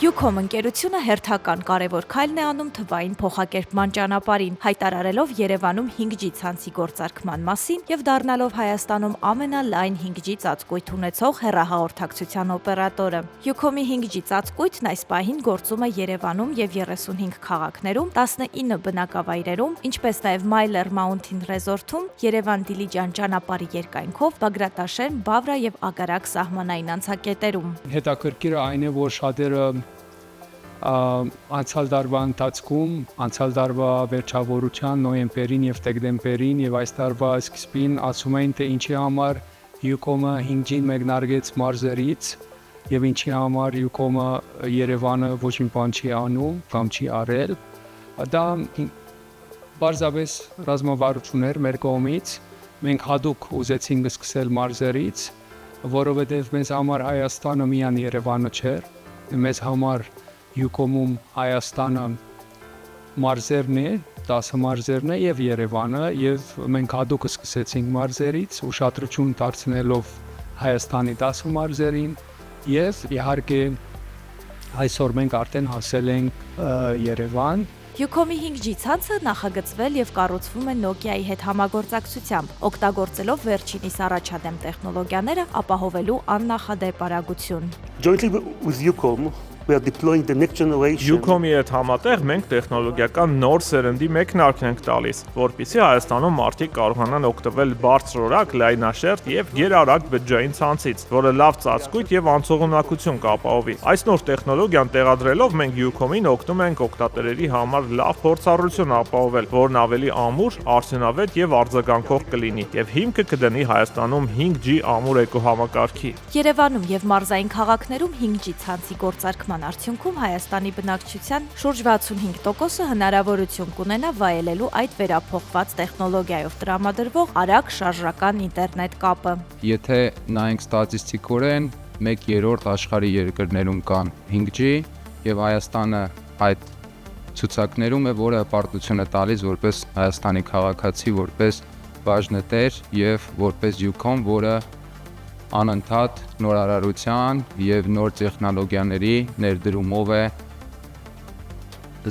Ucom ընկերությունը հերթական կարևոր քայլն է անում թվային փոխակերպման ճանապարհին, հայտարարելով Երևանում 5G ցանցի գործարկման մասին եւ դառնալով Հայաստանում ամենալայն 5G ծածկույթ ունեցող հեռահաղորդակցության օպերատորը։ Ucom-ի 5G ծածկույթն այս պահին գործում է Երևանում եւ 35 քաղաքներում, 19 բնակավայրերում, ինչպես նաեւ Myler Mountain Resort-ում, Երևան Դիլիջան ճանապարհի երկայնքով, Բագրատաշեն, Բավրա եւ Ագարակ սահմանային անցակետերում։ Հետաքրքիրը այն է, որ շատերը անցյալ տարվա ընթացքում, անցյալ տարվա վերջավորության նոյեմբերին եւ դեկտեմբերին եւ այս տարվա սկզբին ասում էին, թե ինչի համար Ucom-ը 5G-ն մեկնարկեց մարզերից եւ ինչի համար Ucom-ը Երևանը ոչ մի բան չի անում կամ չի արել։ Դա բարձրապես ռազմավարություն էր մեր կողմից։ Մենք հատուկ ուզեցինք սկսել մարզերից, որովհետեւ մեզ համար Հայաստանը միայն Երևանը չէր, մեզ համար Ucom-ում Հայաստանը մարզերն է, 10 մարզերն է եւ Երևանը եւ մենք հատուկ սկսեցինք մարզերից, ուշադրություն դարձնելով Հայաստանի 10 մարզերին եւ իհարկե այսօր մենք արդեն հասել ենք Երևան։ Ucom-ի 5G ցանցը նախագծվել եւ կառուցվում է Nokia-ի հետ համագործակցությամբ, օգտագործելով վերջինիս առաջադեմ տեխնոլոգիաները ապահովելու աննախադեպ արագություն։ Jointly with Ucom, we are deploying the next generation. Ucom-ի հետ համատեղ մենք տեխնոլոգիական նոր սերնդի մեկնարկն ենք տալիս, որպեսզի Հայաստանում մարդիկ կարողանան օգտվել բարձրորակ, լայնաշերտ եւ գերարագ բջջային ցանցից, որը լավ ծածկույթ եւ անցողունակություն կապահովի։ Այս նոր տեխնոլոգիան տեղադրելով մենք Ucom-ին օգնում ենք օգտատերերի համար լավ փորձառություն ապահովել, որն ավելի ամուր, արդյունավետ եւ արձագանքող կլինի եւ հիմքը կդնի Հայաստանում 5G ամուր էկոհամակարգի։ Երևանում եւ մարզային քաղաքներում 5G ցանցի գործարկման արդյունքում Հայաստանի բնակչության շուրջ 65%-ը հնարավորություն կունենա վայելելու այդ վերափոխված տեխնոլոգիայով տրամադրվող արագ շարժական ինտերնետ կապը։ Եթե նայենք ստատիստիկորեն, 1/3 աշխարհի երկրներում կան 5G եւ Հայաստանը այդ ցուցակներում է, որը պարտություն է տալիս որպես Հայաստանի քաղաքացի, որպես բաժնետեր եւ որպես Ucom, որը անընդհատ նորարարության եւ նոր տեխնոլոգիաների ներդրումով է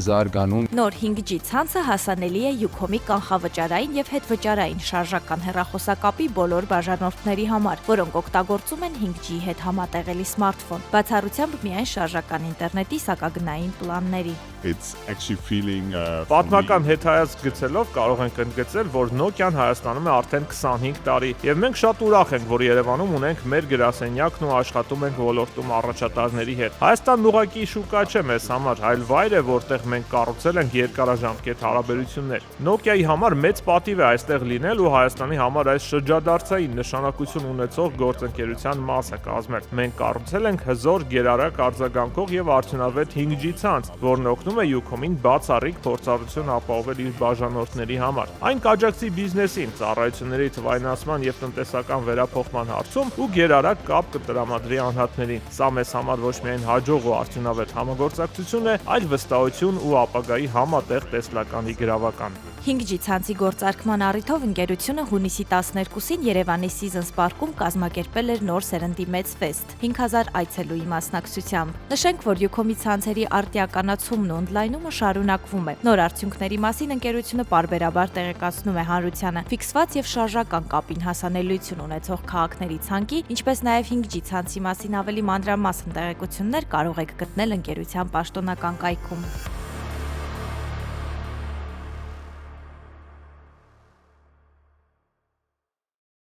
զարգանում։ Նոր 5G ցանցը հասանելի է Ucom-ի կանխավճարային եւ հետվճարային շարժական հեռախոսակապի բոլոր բաժանորդների համար, որոնք օգտագործում են 5G-ի հետ համատեղելի սմարթֆոն, բացառությամբ միայն շարժական ինտերնետի սակագնային պլանների։ Պատմական հետհայացք գցելով կարող ենք ընդգծել, որ Nokia-ն Հայաստանում է արդեն 25 տարի, եւ մենք շատ ուրախ ենք, որ Երևանում ունենք մեր գրասենյակն ու աշխատում ենք ոլորտում առաջատարների հետ։ Հայաստանն ուղղակի շուկա չէ մեզ համար, այլ վայր է, որտեղ մենք կառուցել ենք երկարաժամկետ հարաբերություններ։ Nokia-ի համար մեծ պատիվ է այստեղ լինել ու Հայաստանի համար այս շրջադարձային նշանակություն ունեցող գործընկերության մասը կազմել։ Մենք կառուցել ենք հզոր, գերարագ արձագանքող եւ արդյունավետ 5G ցանց, որն օգնում է Ucom-ին բացառիկ փորձառություն ապահովել իր բաժանորդների համար։ Այն կաջակցի բիզնեսին, ծառայությունների թվայնացման եւ տնտեսական վերափոխման հարցում ու գերարագ կապ կտրամադրի անհատներին։ Սա մեզ համար ոչ միայն հաջող ու արդյունավետ համագործակցություն է, այլ վստահություն ու ապագայի համատեղ տեսլականի գրավական։ 5G ցանցի գործարկման առիթով ընկերությունը հունիսի 12-ին Երևանի Seasons Park-ում կազմակերպել էր նոր սերնդի մեծ ֆեստ 5000 այցելուի մասնակցությամբ։ Նշենք, որ Ucom-ի ցանցերի արտիականացումն ու օնլայնումը շարունակվում է։ Նոր արդյունքների մասին ընկերությունը պարբերաբար տեղեկացնում է հանրությանը, ֆիքսված եւ շարժական կապին հասանելիություն ունեցող քաղաքների ցանկի, ինչպես նաեւ 5G ցանցի մասին ավելի մանրամասն տեղեկություններ կարող եք գտնել ընկերության պաշտոնական կայքում։